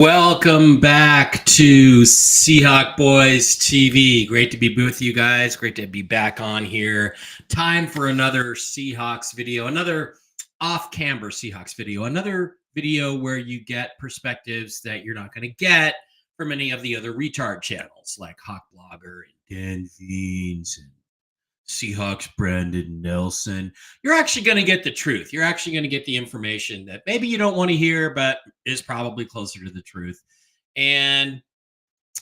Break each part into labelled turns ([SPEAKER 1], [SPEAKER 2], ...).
[SPEAKER 1] Welcome back to Seahawk Boys TV. Great to be with you guys. Great to be back on here. Time for another Seahawks video, another off-camber Seahawks video, another video where you get perspectives that you're not going to get from any of the other retard channels like Hawk Blogger and Dan Veens and Seahawks Brandon Nelson. You're actually going to get the truth. You're actually going to get the information that maybe you don't want to hear, but is probably closer to the truth. And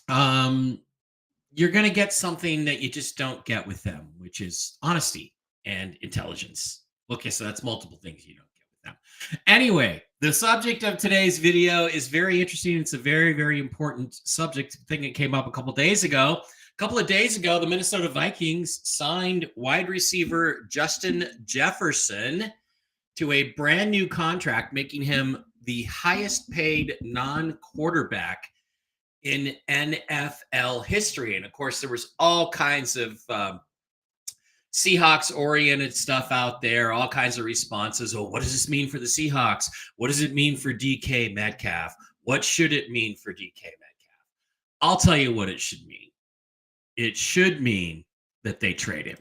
[SPEAKER 1] you're going to get something that you just don't get with them, which is honesty and intelligence. Okay, so that's multiple things you don't get with them. Anyway, the subject of today's video is very interesting. It's a very, very important subject thing that came up a couple of days ago. A couple of days ago, the Minnesota Vikings signed wide receiver Justin Jefferson to a brand new contract, making him the highest paid non-quarterback in NFL history. And of course, there was all kinds of Seahawks-oriented stuff out there, all kinds of responses. Oh, what does this mean for the Seahawks? What does it mean for DK Metcalf? What should it mean for DK Metcalf? I'll tell you what it should mean. It should mean that they trade him.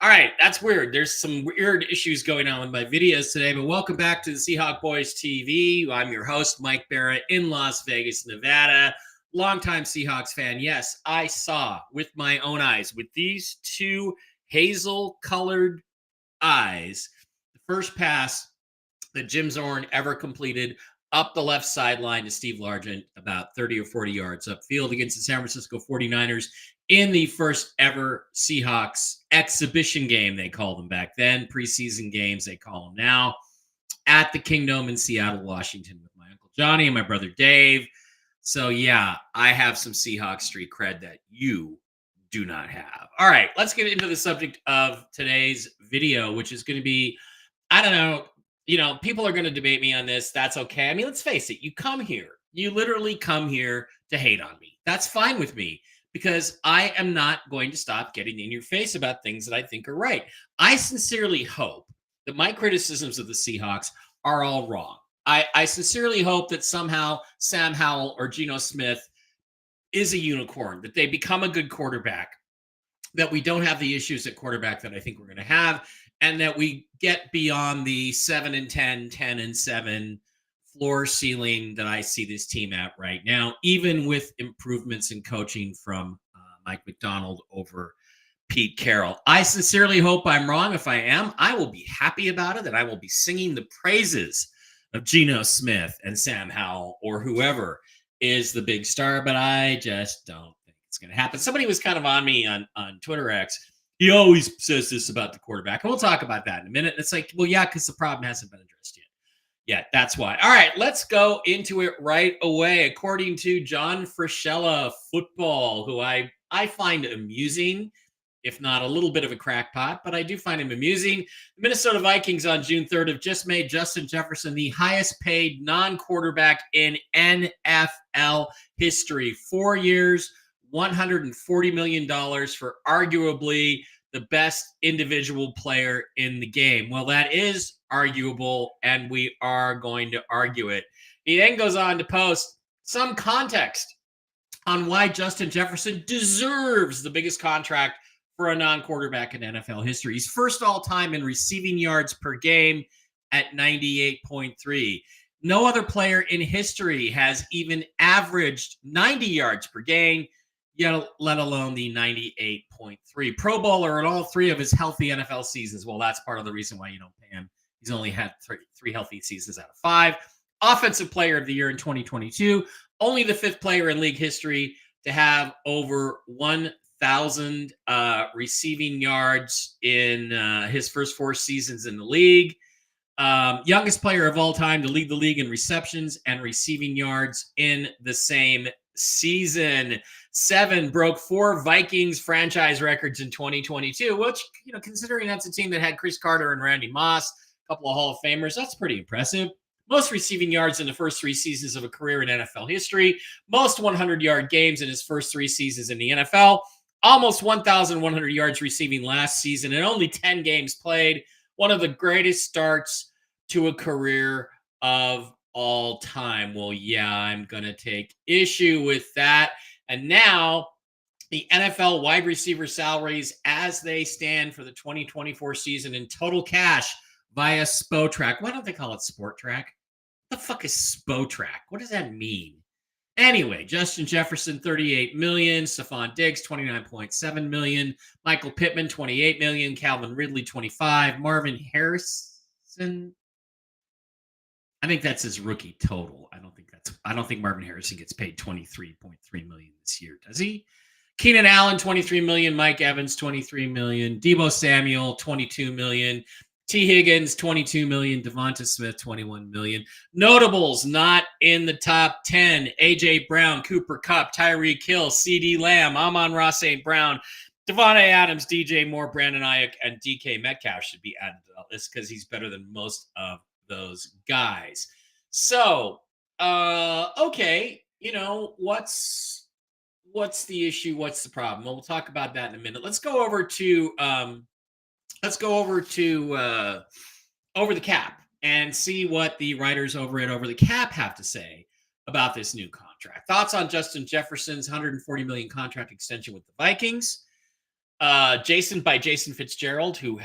[SPEAKER 1] All right, that's weird. There's some weird issues going on with my videos today, but welcome back to the Seahawk Boys TV. I'm your host, Mike Barrett, in Las Vegas, Nevada. Longtime Seahawks fan. Yes, I saw with my own eyes, with these two hazel-colored eyes, the first pass that Jim Zorn ever completed up the left sideline to Steve Largent, about 30 or 40 yards upfield against the San Francisco 49ers in the first ever Seahawks exhibition game, they called them back then. Preseason games, they call them now, at the Kingdom in Seattle, Washington, with my Uncle Johnny and my brother Dave. So, yeah, I have some Seahawks street cred that you do not have. All right, let's get into the subject of today's video, which is going to be, I don't know, people are going to debate me on this. That's okay. I mean, let's face it. You come here. You literally come here to hate on me. That's fine with me because I am not going to stop getting in your face about things that I think are right. I sincerely hope that my criticisms of the Seahawks are all wrong. I sincerely hope that somehow Sam Howell or Geno Smith is a unicorn, that they become a good quarterback, that we don't have the issues at quarterback that I think we're going to have, and that we get beyond the 7-10, 10-7 floor ceiling that I see this team at right now, even with improvements in coaching from Mike McDonald over Pete Carroll. I sincerely hope I'm wrong. If I am, I will be happy about it, and I will be singing the praises of Geno Smith and Sam Howell or whoever is the big star, but I just don't think it's going to happen. Somebody was kind of on me on Twitter X. He always says this about the quarterback, and we'll talk about that in a minute. And it's like, well, yeah, because the problem hasn't been addressed yet. Yeah, that's why. All right, let's go into it right away. According to John Frischella Football, who I find amusing, if not a little bit of a crackpot, but I do find him amusing. The Minnesota Vikings on June 3rd have just made Justin Jefferson the highest paid non-quarterback in NFL history. 4 years, $140 million for arguably the best individual player in the game. Well, that is arguable, and we are going to argue it. He then goes on to post some context on why Justin Jefferson deserves the biggest contract for a non-quarterback in NFL history. He's first all-time in receiving yards per game at 98.3. No other player in history has even averaged 90 yards per game, yet let alone the 98.3. Pro Bowler in all three of his healthy NFL seasons. Well, that's part of the reason why you don't pay him. He's only had three healthy seasons out of 5. Offensive Player of the Year in 2022. Only the 5th player in league history to have over 1,000 receiving yards in his first 4 seasons in the league. Youngest player of all time to lead the league in receptions and receiving yards in the same season. 7 broke 4 Vikings franchise records in 2022, which, considering that's a team that had Chris Carter and Randy Moss, a couple of Hall of Famers, that's pretty impressive. Most receiving yards in the first 3 seasons of a career in NFL history. Most 100-yard games in his first 3 seasons in the NFL. Almost 1,100 yards receiving last season and only 10 games played. One of the greatest starts to a career of all time. Well, yeah, I'm going to take issue with that. And now the NFL wide receiver salaries as they stand for the 2024 season in total cash via SpoTrack. Why don't they call it Sport Track? What the fuck is SpoTrack? What does that mean? Anyway, Justin Jefferson, $38 million. Stephon Diggs, $29.7 million. Michael Pittman, $28 million. Calvin Ridley, $25 million. Marvin Harrison, I think that's his rookie total. I don't think Marvin Harrison gets paid $23.3 million this year, does he? Keenan Allen, $23 million. Mike Evans, $23 million. Deebo Samuel, $22 million. T. Higgins, $22 million. Devonta Smith, $21 million. Notables not in the top 10. A.J. Brown, Cooper Kupp, Tyreek Hill, C.D. Lamb, Amon-Ra St. Brown, Devontae Adams, DJ Moore, Brandon Ayuk, and DK Metcalf should be added to the list because he's better than most of those guys. So, okay, what's the issue? What's the problem? Well, we'll talk about that in a minute. Let's go over to Over the Cap and see what the writers over at Over the Cap have to say about this new contract. Thoughts on Justin Jefferson's $140 million contract extension with the Vikings. Jason Fitzgerald, who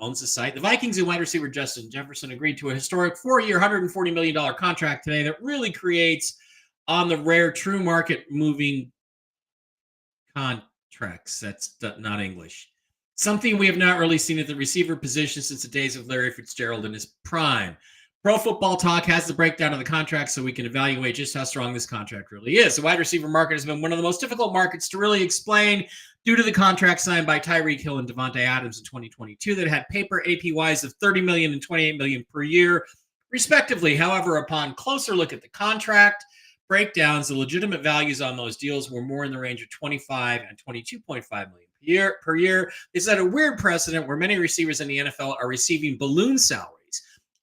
[SPEAKER 1] owns the site. The Vikings and wide receiver Justin Jefferson agreed to a historic 4-year, $140 million contract today that really creates on the rare true market moving contracts. That's not English. Something we have not really seen at the receiver position since the days of Larry Fitzgerald in his prime. Pro Football Talk has the breakdown of the contract so we can evaluate just how strong this contract really is. The wide receiver market has been one of the most difficult markets to really explain due to the contract signed by Tyreek Hill and Devontae Adams in 2022 that had paper APYs of $30 million and $28 million per year, respectively. However, upon closer look at the contract breakdowns, the legitimate values on those deals were more in the range of $25 and $22.5 million per year. Is that a weird precedent where many receivers in the NFL are receiving balloon salaries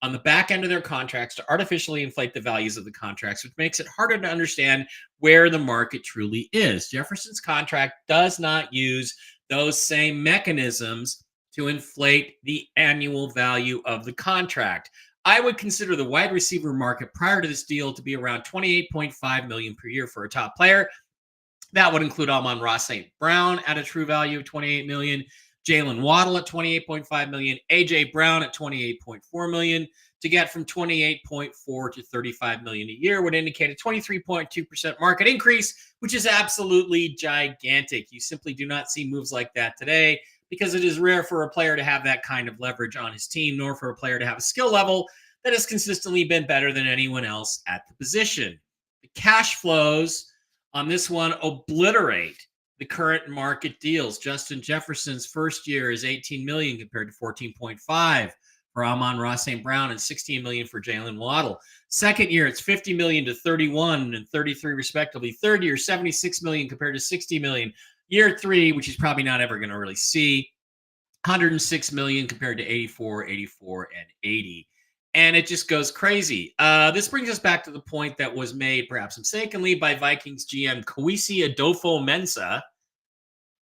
[SPEAKER 1] on the back end of their contracts to artificially inflate the values of the contracts, which makes it harder to understand where the market truly is. Jefferson's contract does not use those same mechanisms to inflate the annual value of the contract. I would consider the wide receiver market prior to this deal to be around $28.5 million per year for a top player. That would include Amon-Ra St. Brown at a true value of $28 million. Jalen Waddle at $28.5 million, A.J. Brown at $28.4 million. To get from $28.4 to $35 million a year would indicate a 23.2% market increase, which is absolutely gigantic. You simply do not see moves like that today because it is rare for a player to have that kind of leverage on his team, nor for a player to have a skill level that has consistently been better than anyone else at the position. The cash flows on this one obliterate the current market deals. Justin Jefferson's first year is $18 million compared to $14.5 for Amon-Ra St. Brown and $16 million for Jalen Waddle. Second year, it's $50 million to $31 and $33 respectively. Third year, $76 million compared to $60 million. Year 3, which he's probably not ever going to really see, $106 million compared to $84, $84, and $80. And it just goes crazy. This brings us back to the point that was made, perhaps mistakenly, by Vikings GM Kwesi Adofo-Mensah,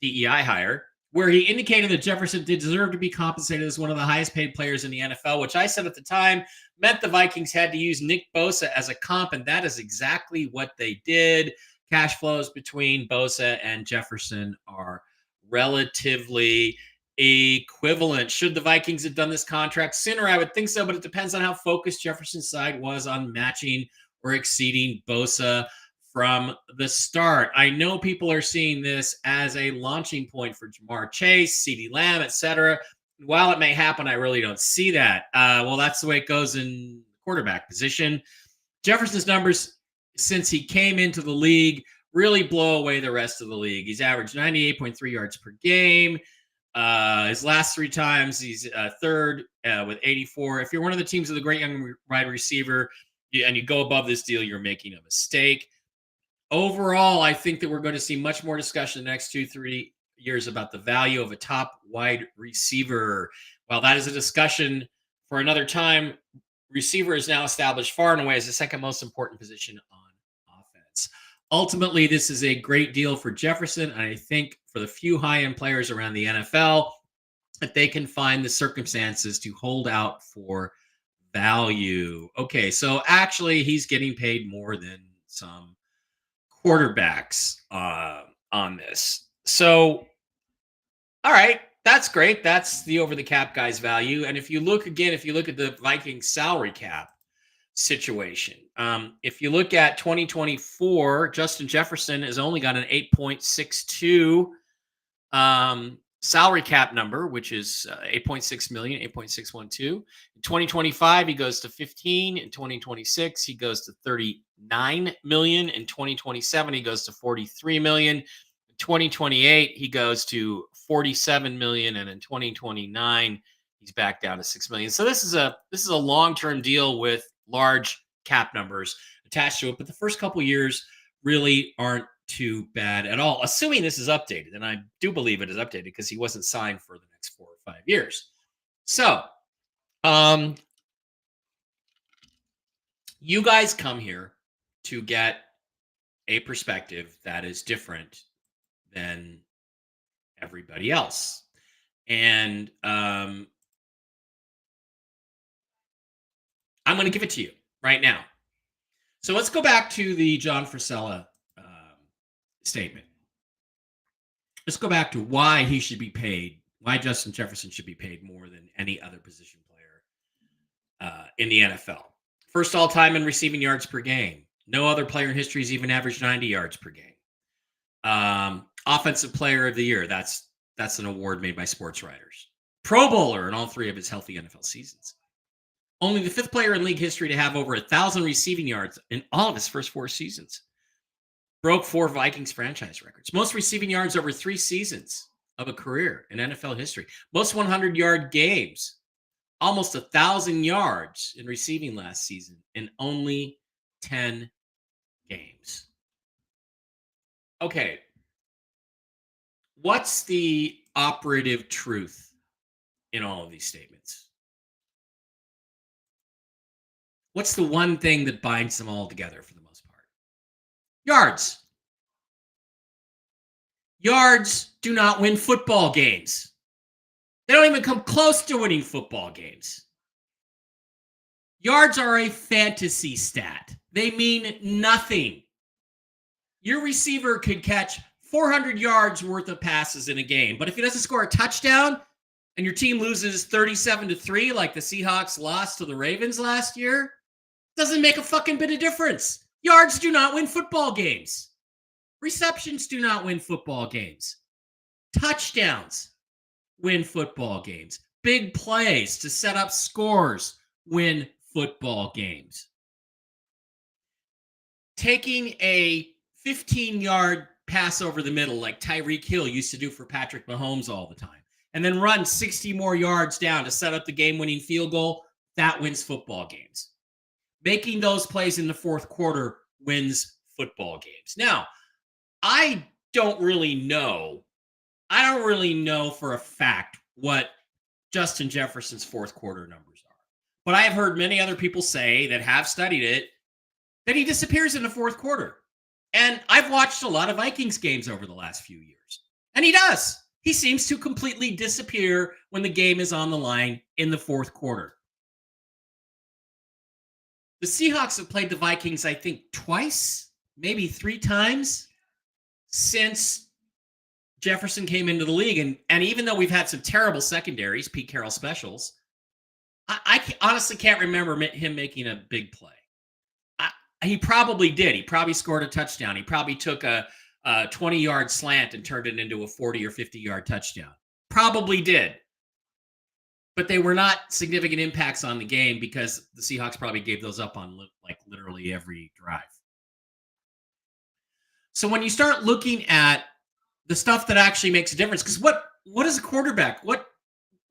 [SPEAKER 1] DEI hire, where he indicated that Jefferson did deserve to be compensated as one of the highest paid players in the NFL, which I said at the time meant the Vikings had to use Nick Bosa as a comp, and that is exactly what they did. Cash flows between Bosa and Jefferson are relatively equivalent. Should the Vikings have done this contract sooner? I would think so, but it depends on how focused Jefferson's side was on matching or exceeding Bosa from the start. I know people are seeing this as a launching point for Jamar Chase, CeeDee Lamb, etc. While it may happen, I really don't see that. Well, that's the way it goes in quarterback position. Jefferson's numbers since he came into the league really blow away the rest of the league. He's averaged 98.3 yards per game. His last 3 times, he's third with 84. If you're one of the teams with a great young wide receiver and you go above this deal, you're making a mistake. overall, I think that we're going to see much more discussion in the next 2, 3 years about the value of a top wide receiver. While that is a discussion for another time, receiver is now established far and away as the second most important position on offense. Ultimately, this is a great deal for Jefferson, and I think for the few high-end players around the NFL, that they can find the circumstances to hold out for value. Okay, so actually, he's getting paid more than some quarterbacks on this. So, all right, that's great. That's the over the cap guy's value. And if you look again, if you look at the Vikings salary cap situation, if you look at 2024, Justin Jefferson has only got an 8.62 salary cap number, which is 8.6 million, 8.612. In 2025, he goes to 15. In 2026, he goes to 39 million. In 2027, he goes to 43 million. In 2028, he goes to 47 million, and in 2029, he's back down to 6 million. So this is a long-term deal with large cap numbers attached to it, but the first couple years really aren't too bad at all, assuming this is updated. And I do believe it is updated because he wasn't signed for the next 4 or 5 years. So, you guys come here to get a perspective that is different than everybody else. And I'm going to give it to you right now. So let's go back to the John Frisella statement. Let's go back to why he should be paid, why Justin Jefferson should be paid more than any other position player in the NFL. First all time in receiving yards per game. No other player in history has even averaged 90 yards per game. Offensive player of the year. That's an award made by sports writers. Pro Bowler in all 3 of his healthy NFL seasons. Only the 5th player in league history to have over 1,000 receiving yards in all of his first 4 seasons. Broke 4 Vikings franchise records. Most receiving yards over 3 seasons of a career in NFL history. Most 100-yard games. Almost 1,000 yards in receiving last season in only 10 games. Okay. What's the operative truth in all of these statements? What's the one thing that binds them all together for the most part? Yards. Yards do not win football games. They don't even come close to winning football games. Yards are a fantasy stat. They mean nothing. Your receiver could catch 400 yards worth of passes in a game, but if he doesn't score a touchdown and your team loses 37-3 like the Seahawks lost to the Ravens last year, doesn't make a fucking bit of difference. Yards do not win football games. Receptions do not win football games. Touchdowns win football games. Big plays to set up scores win football games. Taking a 15-yard pass over the middle like Tyreek Hill used to do for Patrick Mahomes all the time, and then run 60 more yards down to set up the game-winning field goal, that wins football games. Making those plays in the fourth quarter wins football games. Now, I don't really know for a fact what Justin Jefferson's fourth quarter numbers are. But I have heard many other people say that have studied it that he disappears in the fourth quarter. And I've watched a lot of Vikings games over the last few years. And he does. He seems to completely disappear when the game is on the line in the fourth quarter. The Seahawks have played the Vikings, I think, twice, maybe 3 times since Jefferson came into the league. And even though we've had some terrible secondaries, Pete Carroll specials, I honestly can't remember him making a big play. He probably did. He probably scored a touchdown. He probably took a 20-yard slant and turned it into a 40 or 50-yard touchdown. Probably did. But they were not significant impacts on the game because the Seahawks probably gave those up on like literally every drive. So when you start looking at the stuff that actually makes a difference, because what is a quarterback? What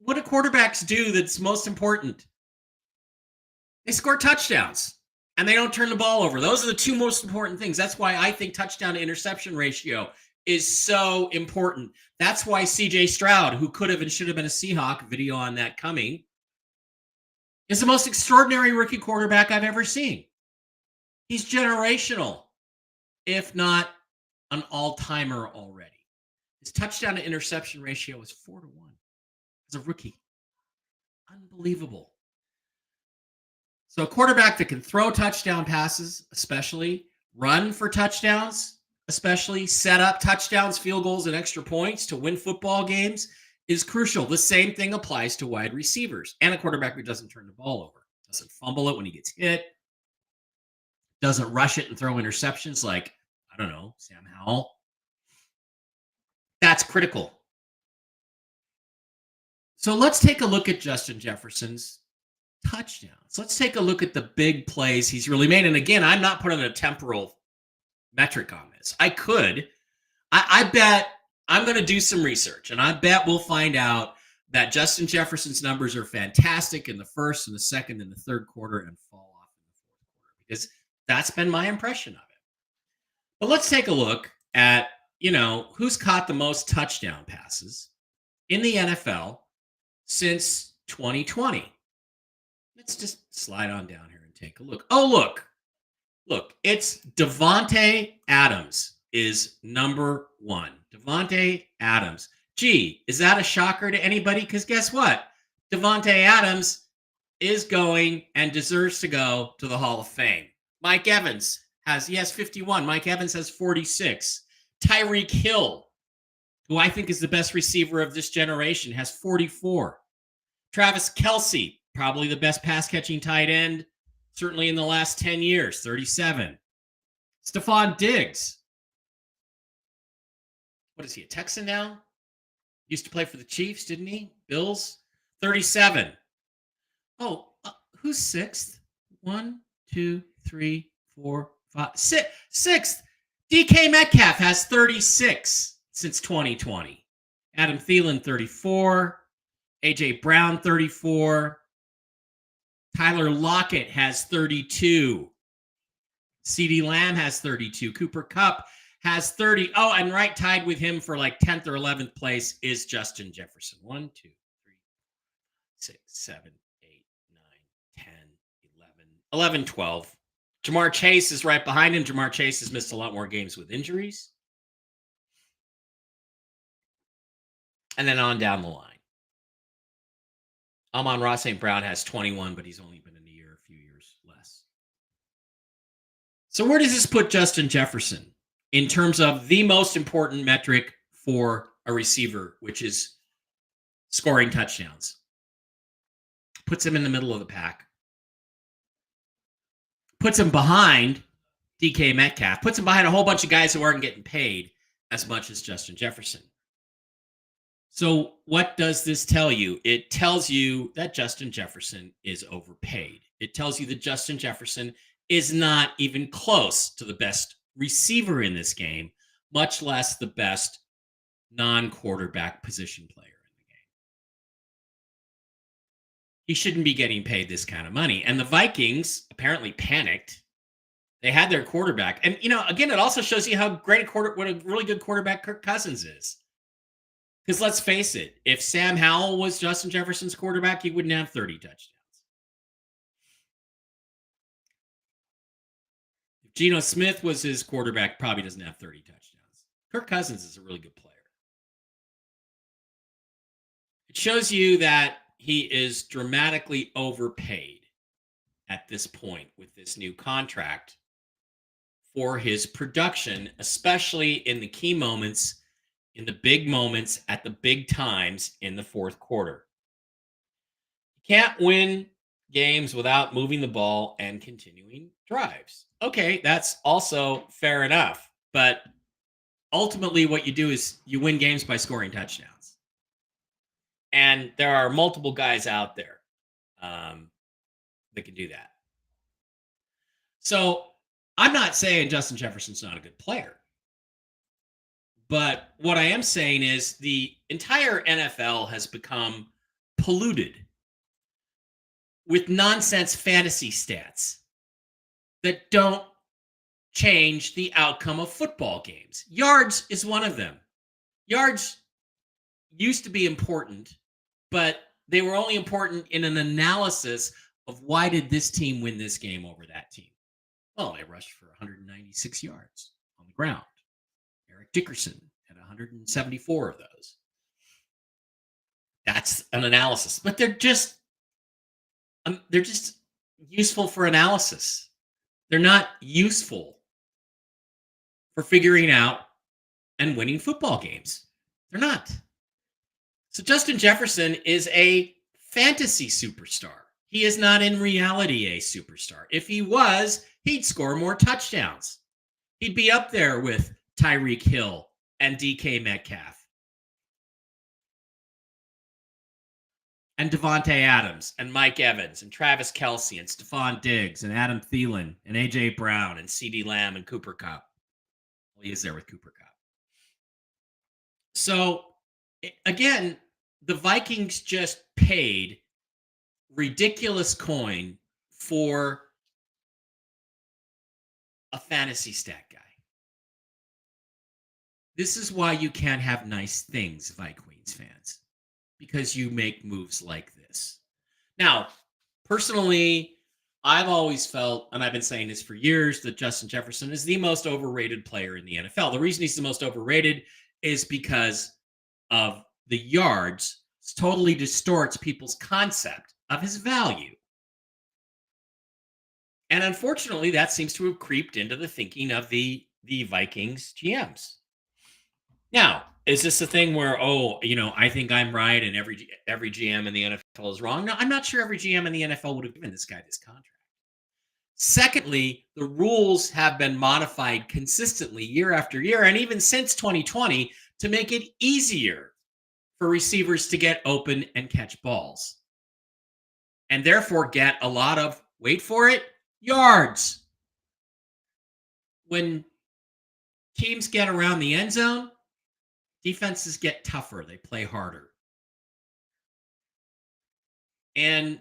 [SPEAKER 1] do quarterbacks do that's most important? They score touchdowns. and they don't turn the ball over. Those are the two most important things. That's why I think touchdown to interception ratio is so important. That's why CJ Stroud, who could have and should have been a Seahawk, video on that coming, is the most extraordinary rookie quarterback I've ever seen. He's generational, if not an all-timer already. His touchdown to interception ratio is 4-1 as a rookie. Unbelievable. So a quarterback that can throw touchdown passes, especially run for touchdowns, especially set up touchdowns, field goals, and extra points to win football games is crucial. The same thing applies to wide receivers and a quarterback who doesn't turn the ball over, doesn't fumble it when he gets hit, doesn't rush it and throw interceptions like, I don't know, Sam Howell. That's critical. So let's take a look at Justin Jefferson's touchdowns. Let's take a look at the big plays he's really made. And again, I'm not putting a temporal metric on this. I could. I bet I'm going to do some research, and I bet we'll find out that Justin Jefferson's numbers are fantastic in the first and the second and the third quarter and fall off in the fourth quarter, because that's been my impression of it. But let's take a look at, who's caught the most touchdown passes in the NFL since 2020. Let's just slide on down here and take a look. Oh, look, it's Davante Adams is number one. Davante Adams. Gee, is that a shocker to anybody? Because guess what? Davante Adams is going and deserves to go to the Hall of Fame. Mike Evans has 51. Mike Evans has 46. Tyreek Hill, who I think is the best receiver of this generation, has 44. Travis Kelce, probably the best pass-catching tight end, certainly in the last 10 years, 37. Stephon Diggs. What is he, a Texan now? Used to play for the Chiefs, didn't he? Bills, 37. Oh, who's sixth? 1, 2, 3, 4, 5, 6. Sixth. DK Metcalf has 36 since 2020. Adam Thielen, 34. AJ Brown, 34. Tyler Lockett has 32. CeeDee Lamb has 32. Cooper Kupp has 30. Oh, and right tied with him for like 10th or 11th place is Justin Jefferson. 1, 2, 3, 6, 7, 8, 9, 10, 11, 12. Jamar Chase is right behind him. Jamar Chase has missed a lot more games with injuries. And then on down the line. Amon-Ra St. Brown has 21, but he's only been in the year a few years less. So where does this put Justin Jefferson in terms of the most important metric for a receiver, which is scoring touchdowns? Puts him in the middle of the pack. Puts him behind DK Metcalf. Puts him behind a whole bunch of guys who aren't getting paid as much as Justin Jefferson. So what does this tell you? It tells you that Justin Jefferson is overpaid. It tells you that Justin Jefferson is not even close to the best receiver in this game, much less the best non-quarterback position player in the game. He shouldn't be getting paid this kind of money. And the Vikings apparently panicked. They had their quarterback. And, again, it also shows you how great what a really good quarterback Kirk Cousins is. Because let's face it, if Sam Howell was Justin Jefferson's quarterback, he wouldn't have 30 touchdowns. If Geno Smith was his quarterback, probably doesn't have 30 touchdowns. Kirk Cousins is a really good player. It shows you that he is dramatically overpaid at this point with this new contract for his production, especially in the key moments, in the big moments, at the big times in the fourth quarter. You can't win games without moving the ball and continuing drives. Okay, that's also fair enough. But ultimately what you do is you win games by scoring touchdowns. And there are multiple guys out there that can do that. So I'm not saying Justin Jefferson's not a good player. But what I am saying is the entire NFL has become polluted with nonsense fantasy stats. that don't change the outcome of football games. Yards is one of them. Yards used to be important, but they were only important in an analysis of why did this team win this game over that team. Well, they rushed for 196 yards on the ground. Eric Dickerson had 174 of those. That's an analysis, but they're just useful for analysis. They're not useful for figuring out and winning football games. They're not. So Justin Jefferson is a fantasy superstar. He is not in reality a superstar. If he was, he'd score more touchdowns. He'd be up there with Tyreek Hill and DK Metcalf and Devontae Adams and Mike Evans and Travis Kelce and Stephon Diggs and Adam Thielen and A.J. Brown and CeeDee Lamb and Cooper Kupp. Well, he is there with Cooper Kupp. So, again, the Vikings just paid ridiculous coin for a fantasy stat guy. This is why you can't have nice things, Vikings fans, because you make moves like this. Now, personally, I've always felt, and I've been saying this for years, that Justin Jefferson is the most overrated player in the NFL. The reason he's the most overrated is because of the yards. It totally distorts people's concept of his value. And unfortunately, that seems to have creeped into the thinking of the Vikings GMs. Now, is this a thing where, I think I'm right and every GM in the NFL is wrong? No, I'm not sure every GM in the NFL would have given this guy this contract. Secondly, the rules have been modified consistently year after year, and even since 2020, to make it easier for receivers to get open and catch balls. And therefore get a lot of, wait for it, yards. When teams get around the end zone, defenses get tougher. They play harder. And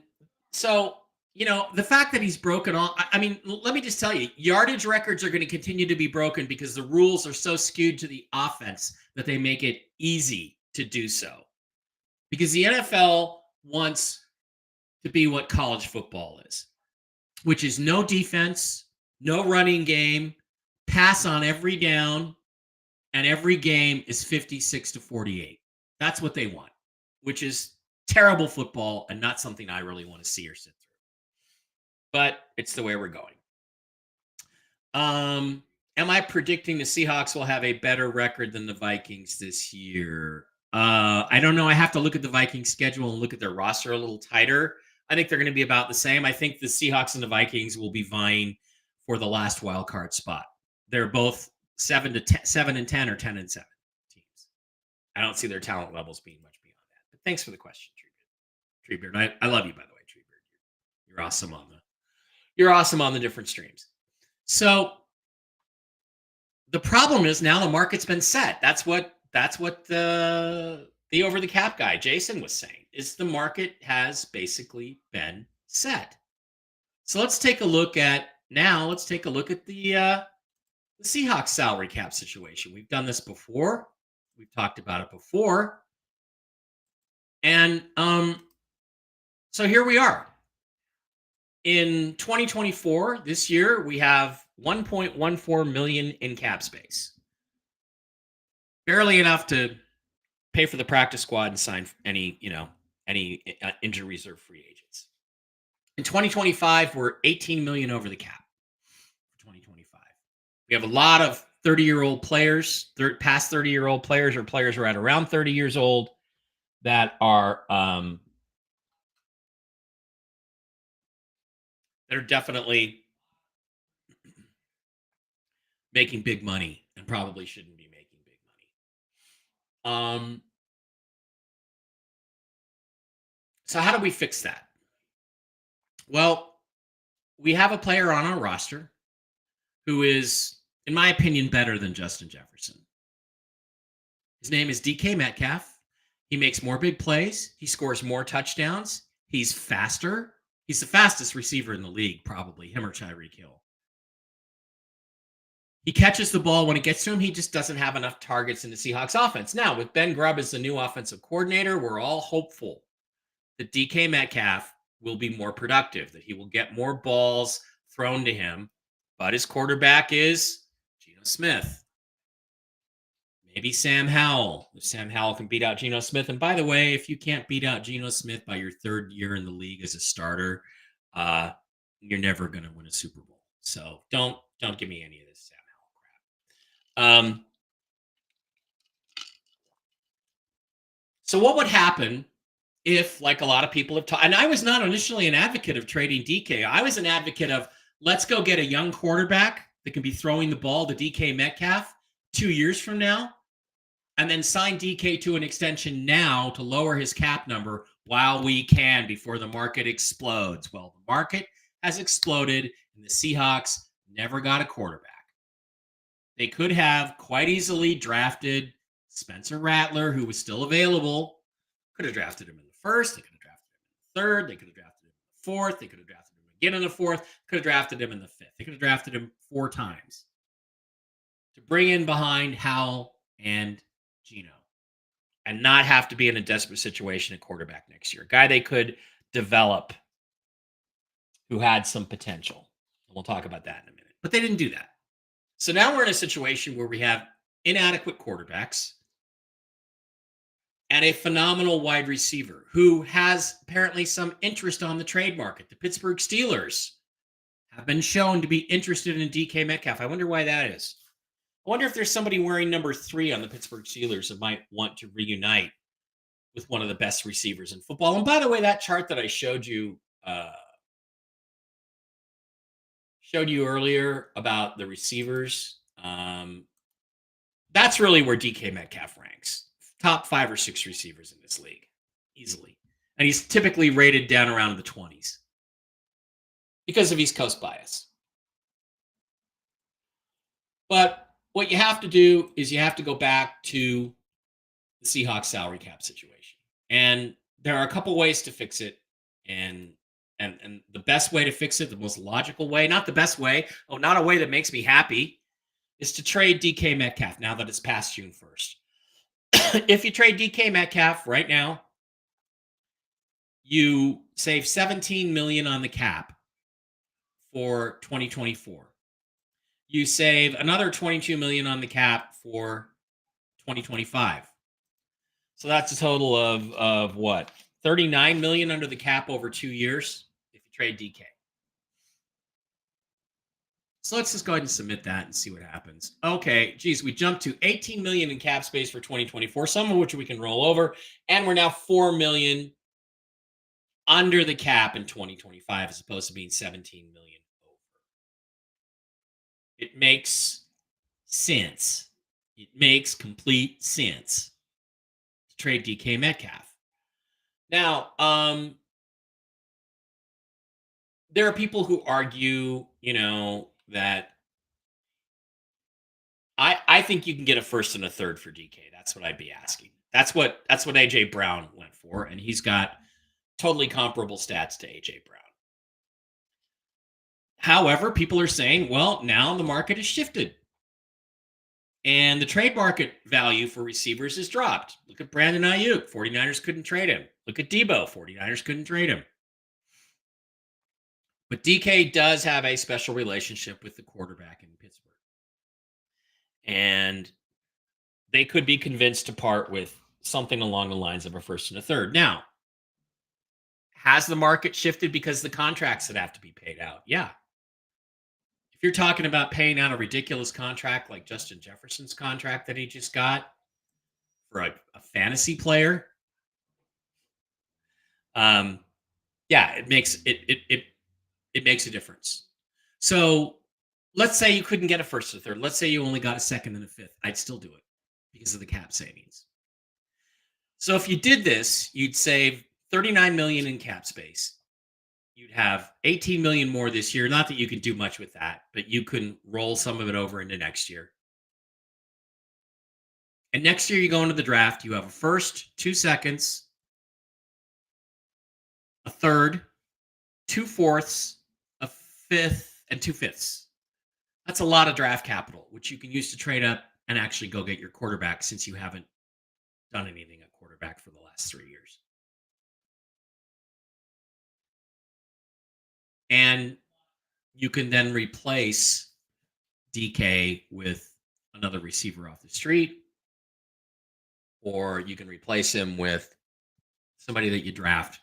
[SPEAKER 1] so, the fact that he's broken all, let me just tell you, yardage records are going to continue to be broken because the rules are so skewed to the offense that they make it easy to do so. Because the NFL wants to be what college football is, which is no defense, no running game, pass on every down, and every game is 56-48. That's what they want, which is terrible football and not something I really want to see or sit through. But it's the way we're going. Am I predicting the Seahawks will have a better record than the Vikings this year? I don't know. I have to look at the Vikings schedule and look at their roster a little tighter. I think they're going to be about the same. I think the Seahawks and the Vikings will be vying for the last wild card spot. They're both 7 and 10 or 10 and 7 teams. I don't see their talent levels being much beyond that. But thanks for the question, Treebeard. I love you, by the way, Treebeard. You're awesome on the different streams. So the problem is now the market's been set. That's what the over the cap guy Jason was saying, is the market has basically been set. So let's take a look at the Seahawks salary cap situation. We've done this before. We've talked about it before. And so here we are. In 2024, this year, we have $1.14 million in cap space. Barely enough to pay for the practice squad and sign any injury reserve free agents. In 2025, we're $18 million over the cap for 2025. We have a lot of 30-year-old players, past 30-year-old players, or players who are at around 30 years old that are definitely making big money and probably shouldn't be making big money. So how do we fix that? Well, we have a player on our roster who is, in my opinion, better than Justin Jefferson. His name is DK Metcalf. He makes more big plays. He scores more touchdowns. He's faster. He's the fastest receiver in the league, probably, him or Tyreek Hill. He catches the ball. When it gets to him, he just doesn't have enough targets in the Seahawks offense. Now, with Ben Grubb as the new offensive coordinator, we're all hopeful that DK Metcalf will be more productive, that he will get more balls thrown to him. But his quarterback is Geno Smith. Maybe Sam Howell. If Sam Howell can beat out Geno Smith. And by the way, if you can't beat out Geno Smith by your third year in the league as a starter, you're never going to win a Super Bowl. So don't give me any of this Sam Howell crap. So what would happen if, like a lot of people have taught, and I was not initially an advocate of trading DK. I was an advocate of let's go get a young quarterback that can be throwing the ball to DK Metcalf 2 years from now, and then sign DK to an extension now to lower his cap number while we can before the market explodes. Well, the market has exploded, and the Seahawks never got a quarterback. They could have quite easily drafted Spencer Rattler, who was still available. Could have drafted him in the first. They could have drafted him in the third. They could have drafted him in the fourth. They could have drafted him again in the fourth. Could have drafted him in the fifth. They could have drafted him 4 times to bring in behind Howell and Geno and not have to be in a desperate situation at quarterback next year. A guy they could develop who had some potential. And we'll talk about that in a minute. But they didn't do that. So now we're in a situation where we have inadequate quarterbacks and a phenomenal wide receiver who has apparently some interest on the trade market. The Pittsburgh Steelers have been shown to be interested in DK Metcalf. I wonder why that is. I wonder if there's somebody wearing number 3 on the Pittsburgh Steelers that might want to reunite with one of the best receivers in football. And by the way, that chart that I showed you earlier about the receivers, that's really where DK Metcalf ranks. Top 5 or 6 receivers in this league, easily. And he's typically rated down around the 20s because of East Coast bias. But what you have to do is you have to go back to the Seahawks salary cap situation. And there are a couple ways to fix it. And the best way to fix it, the most logical way, not the best way, not a way that makes me happy, is to trade DK Metcalf now that it's past June 1st. If you trade DK Metcalf right now, you save $17 million on the cap for 2024. You save another $22 million on the cap for 2025. So that's a total of what? $39 million under the cap over 2 years if you trade DK. So let's just go ahead and submit that and see what happens. Okay, geez, we jumped to $18 million in cap space for 2024, some of which we can roll over, and we're now $4 million under the cap in 2025 as opposed to being $17 million over. It makes sense. It makes complete sense to trade DK Metcalf. Now, there are people who argue, that I think you can get a first and a third for DK. That's what I'd be asking. That's what AJ Brown went for, and he's got totally comparable stats to AJ Brown. However, people are saying, well, now the market has shifted. And the trade market value for receivers has dropped. Look at Brandon Ayuk. 49ers couldn't trade him. Look at Debo. 49ers couldn't trade him. But DK does have a special relationship with the quarterback in Pittsburgh. And they could be convinced to part with something along the lines of a first and a third. Now, has the market shifted because the contracts that have to be paid out? Yeah. If you're talking about paying out a ridiculous contract like Justin Jefferson's contract that he just got for a fantasy player, it makes it makes a difference. So let's say you couldn't get a first or third. Let's say you only got a second and a fifth. I'd still do it because of the cap savings. So if you did this, you'd save $39 million in cap space. You'd have $18 million more this year. Not that you could do much with that, but you can roll some of it over into next year. And next year you go into the draft. You have a first, 2 seconds, a third, 2 fourths, a fifth, and 2 fifths. That's a lot of draft capital, which you can use to trade up and actually go get your quarterback since you haven't done anything at quarterback for the last 3 years. And you can then replace DK with another receiver off the street, or you can replace him with somebody that you draft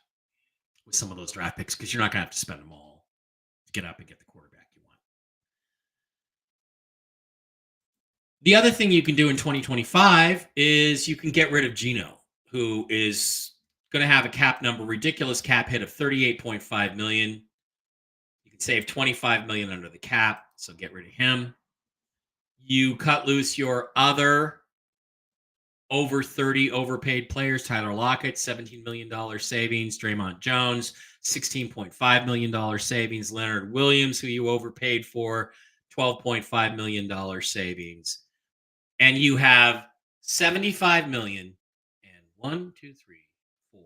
[SPEAKER 1] with some of those draft picks because you're not going to have to spend them all to get up and get the quarterback you want. The other thing you can do in 2025 is you can get rid of Geno, who is going to have a cap number, ridiculous cap hit of $38.5 million. You can save $25 million under the cap, so get rid of him. You cut loose your other over 30 overpaid players. Tyler Lockett, $17 million savings. Draymond Jones, $16.5 million savings. Leonard Williams, who you overpaid for, $12.5 million savings. And you have $75 million and 1, 2, 3, 4,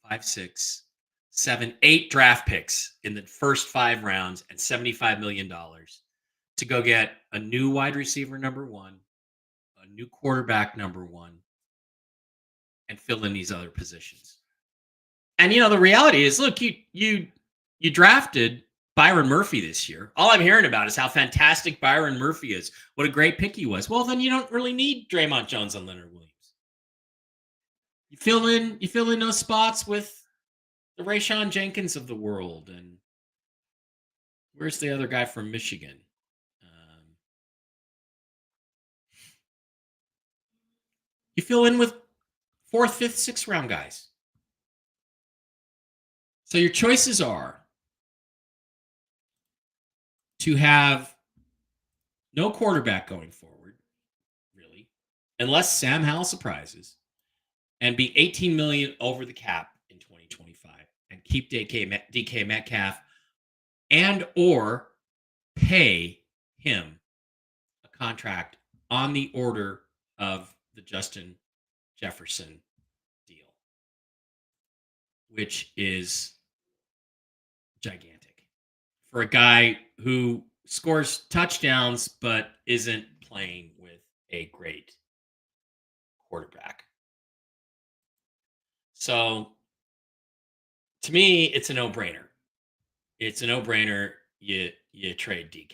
[SPEAKER 1] 5, 6, 7, 8 draft picks in the first 5 rounds and $75 million to go get a new wide receiver number 1, a new quarterback number 1, and fill in these other positions. And the reality is, look, you drafted Byron Murphy this year. All I'm hearing about is how fantastic Byron Murphy is. What a great pick he was. Well, then you don't really need Draymond Jones and Leonard Williams. You fill in those spots with the Rayshon Jenkins of the world. And where's the other guy from Michigan? You fill in with 4th, 5th, 6th round guys. So your choices are to have no quarterback going forward, really, unless Sam Howell surprises, and be $18 million over the cap in 2025, and keep DK Metcalf, and or pay him a contract on the order of the Justin Jefferson deal, which is gigantic for a guy who scores touchdowns but isn't playing with a great quarterback. So to me, it's a no-brainer. It's a no-brainer. You trade DK.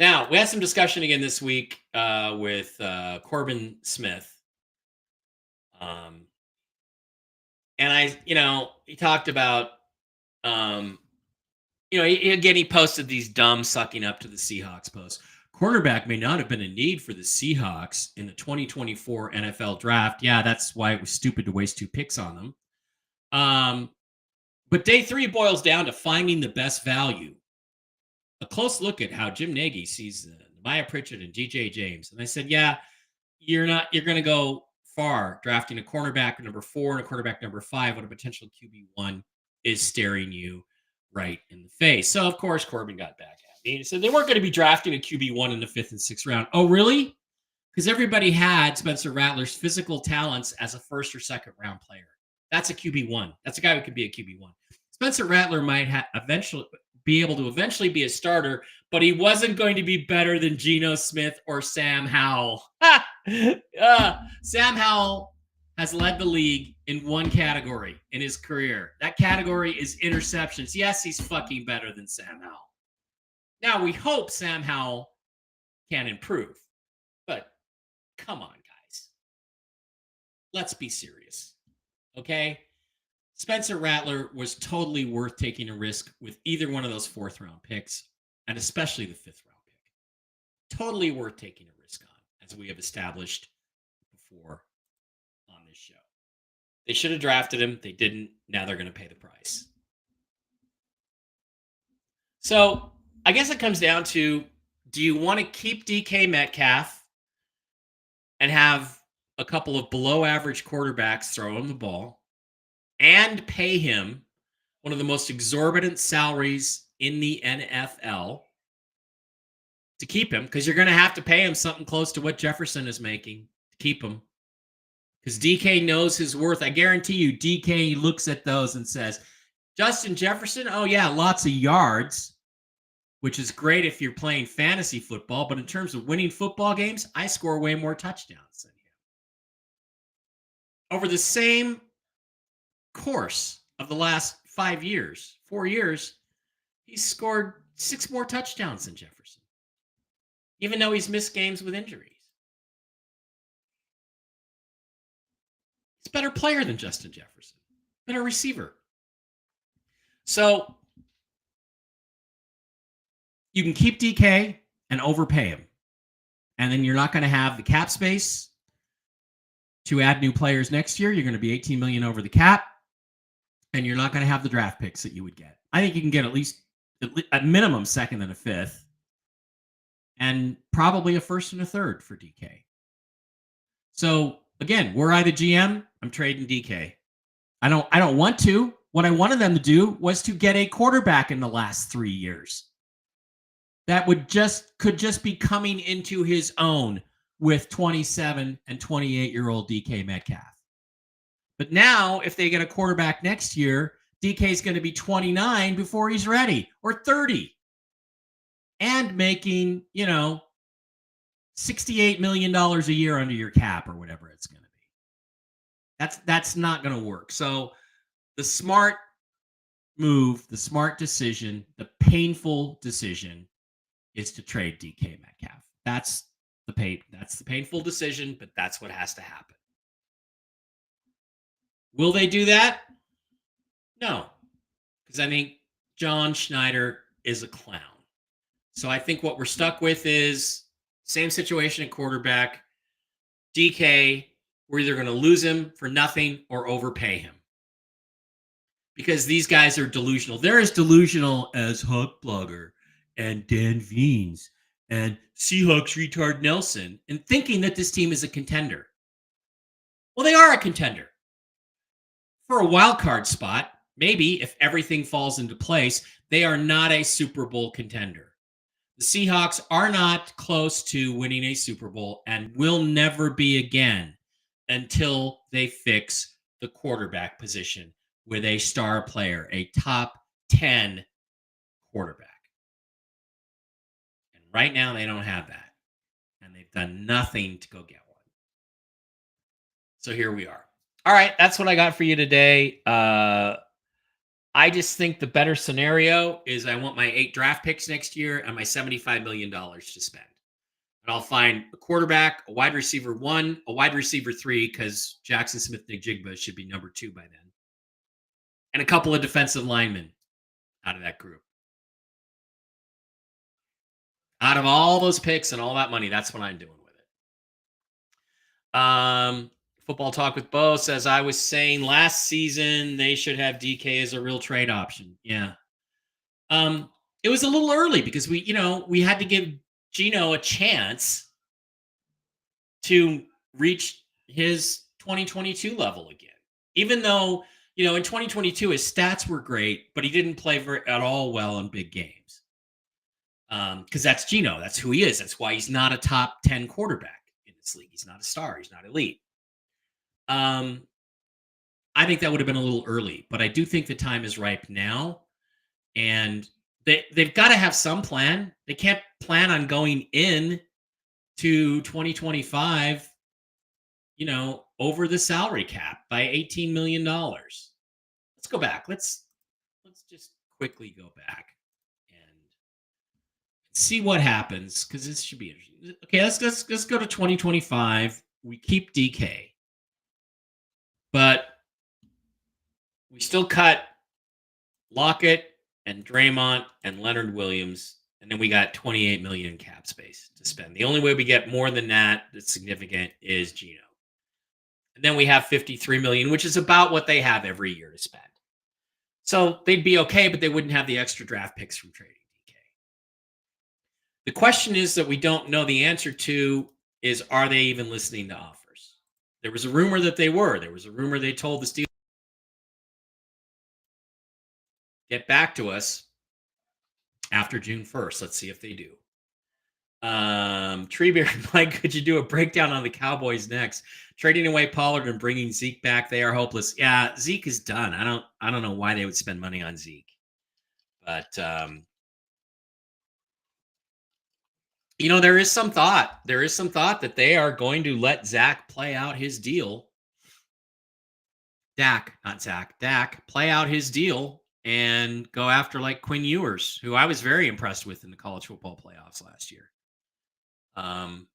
[SPEAKER 1] Now, we had some discussion again this week with Corbin Smith. And he talked about, he posted these dumb sucking up to the Seahawks posts. Cornerback may not have been a need for the Seahawks in the 2024 NFL draft. Yeah, that's why it was stupid to waste 2 picks on them. But day 3 boils down to finding the best value. A close look at how Jim Nagy sees Maya Pritchett and DJ James. And I said, yeah, you're going to go far drafting a cornerback number 4 and a quarterback number 5 when a potential QB1 is staring you right in the face. So, of course, Corbin got back at me and said they weren't going to be drafting a QB1 in the 5th and 6th round. Oh, really? Because everybody had Spencer Rattler's physical talents as a 1st or 2nd round player. That's a QB1. That's a guy who could be a QB1. Spencer Rattler might eventually be able to be a starter, but he wasn't going to be better than Geno Smith or Sam Howell. Sam Howell has led the league in one category in his career. That category is interceptions. Yes, he's fucking better than Sam Howell. Now, we hope Sam Howell can improve, but come on, guys. Let's be serious, okay? Spencer Rattler was totally worth taking a risk with either one of those 4th round picks, and especially the 5th round pick. Totally worth taking a risk on, as we have established before on this show. They should have drafted him. They didn't. Now they're going to pay the price. So I guess it comes down to, do you want to keep DK Metcalf and have a couple of below average quarterbacks throw him the ball and pay him one of the most exorbitant salaries in the NFL to keep him? Because you're going to have to pay him something close to what Jefferson is making to keep him. Because DK knows his worth. I guarantee you, DK looks at those and says, Justin Jefferson, oh yeah, lots of yards. which is great if you're playing fantasy football. But in terms of winning football games, I score way more touchdowns than him. Over the same course of the last 4 years, he's scored 6 more touchdowns than Jefferson, even though he's missed games with injuries. He's a better player than Justin Jefferson, better receiver. So you can keep DK and overpay him. And then you're not going to have the cap space to add new players next year. You're going to be $18 million over the cap. And you're not going to have the draft picks that you would get. I think you can get at least at minimum second and a fifth, and probably a first and a third for DK. So again, were I the GM, I'm trading DK. I don't want to. What I wanted them to do was to get a quarterback in the last 3 years that could just be coming into his own with 27 and 28-year-old DK Metcalf. But now, if they get a quarterback next year, DK is going to be 29 before he's ready, or 30, and making, $68 million a year under your cap, or whatever it's going to be. That's not going to work. So the smart move, the smart decision, the painful decision is to trade DK Metcalf. That's the painful decision, but that's what has to happen. Will they do that? No, because I think John Schneider is a clown. So I think what we're stuck with is same situation at quarterback. DK, we're either going to lose him for nothing or overpay him. Because these guys are delusional. They're as delusional as Hawk Blogger and Dan Veens and Seahawks retard Nelson, and thinking that this team is a contender. Well, they are a contender. For a wild card spot, maybe if everything falls into place, they are not a Super Bowl contender. The Seahawks are not close to winning a Super Bowl and will never be again until they fix the quarterback position with a star player, a top 10 quarterback. And right now they don't have that. And they've done nothing to go get one. So here we are. All right, that's what I got for you today. I just think the better scenario is I want my 8 draft picks next year and my $75 million to spend. And I'll find a quarterback, a wide receiver 1, a wide receiver 3, because Jackson Smith-Njigba should be number 2 by then, and a couple of defensive linemen out of that group. Out of all those picks and all that money, that's what I'm doing with it. Football Talk with Bo says, I was saying last season they should have DK as a real trade option. Yeah. It was a little early because we had to give Geno a chance to reach his 2022 level again. Even though, in 2022 his stats were great, but he didn't play at all well in big games. Because that's Geno. That's who he is. That's why he's not a top 10 quarterback in this league. He's not a star. He's not elite. I think that would have been a little early, but I do think the time is ripe now, and they've got to have some plan. They can't plan on going in to 2025, over the salary cap by $18 million. Let's go back. Let's just quickly go back and see what happens, because this should be interesting. Okay, let's go to 2025. We keep DK. But we still cut Lockett and Draymond and Leonard Williams, and then we got $28 million in cap space to spend. The only way we get more than that that's significant is Geno. And then we have $53 million, which is about what they have every year to spend. So they'd be okay, but they wouldn't have the extra draft picks from trading DK. The question is that we don't know the answer to is, are they even listening to offers? There was a rumor that they were. There was a rumor they told the Steelers, get back to us after June 1st. Let's see if they do. Treebeard, Mike, could you do a breakdown on the Cowboys next? Trading away Pollard and bringing Zeke back, they are hopeless. Yeah, Zeke is done. I don't know why they would spend money on Zeke. But There is some thought. There is some thought that they are going to let Zach play out his deal. Dak, not Zach. Dak play out his deal and go after like Quinn Ewers, who I was very impressed with in the college football playoffs last year. And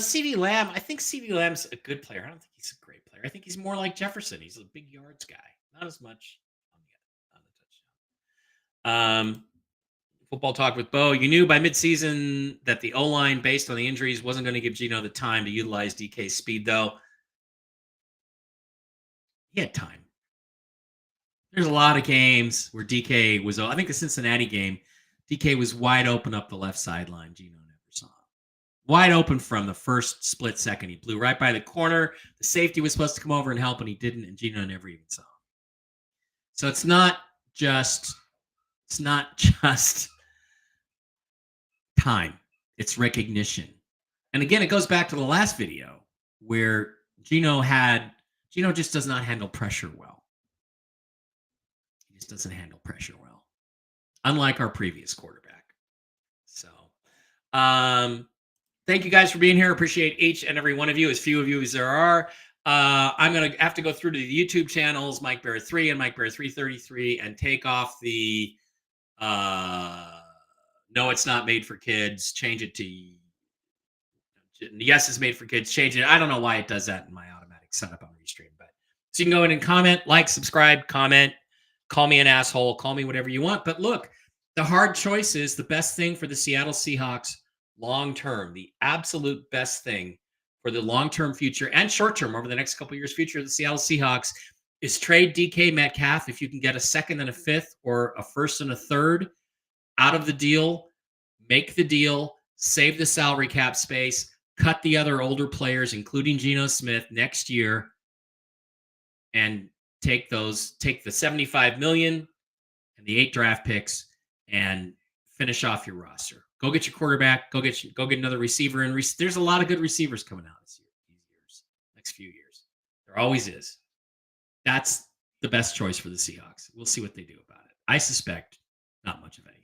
[SPEAKER 1] CD Lamb, I think CD Lamb's a good player. I don't think he's a great player. I think he's more like Jefferson. He's a big yards guy, not as much on the touchdown. Football talk with Bo. You knew by midseason that the O-line, based on the injuries, wasn't going to give Geno the time to utilize DK's speed, though. He had time. There's a lot of games where DK was, I think the Cincinnati game, DK was wide open up the left sideline. Geno never saw him. Wide open from the first split second. He blew right by the corner. The safety was supposed to come over and help, and he didn't, and Geno never even saw him. So it's not just time. It's recognition. And again, it goes back to the last video where Geno just does not handle pressure well. He just doesn't handle pressure well, unlike our previous quarterback. So, thank you guys for being here. Appreciate each and every one of you, as few of you as there are. I'm going to have to go through to the YouTube channels, Mike Bear 3 and Mike Bear 333, and take off the no, it's not made for kids. Change it to yes, it's made for kids. Change it. I don't know why it does that in my automatic setup on Restream, but so you can go in and comment, like, subscribe, comment, call me an asshole, call me whatever you want. But look, the hard choice is the best thing for the Seattle Seahawks long term, the absolute best thing for the long-term future and short-term over the next couple of years future of the Seattle Seahawks is trade DK Metcalf if you can get a second and a fifth or a first and a third out of the deal, make the deal, save the salary cap space, cut the other older players, including Geno Smith, next year, and take the $75 million and the 8 draft picks and finish off your roster. Go get your quarterback. Go get another receiver. And there's a lot of good receivers coming out this year, next few years. There always is. That's the best choice for the Seahawks. We'll see what they do about it. I suspect not much of anything.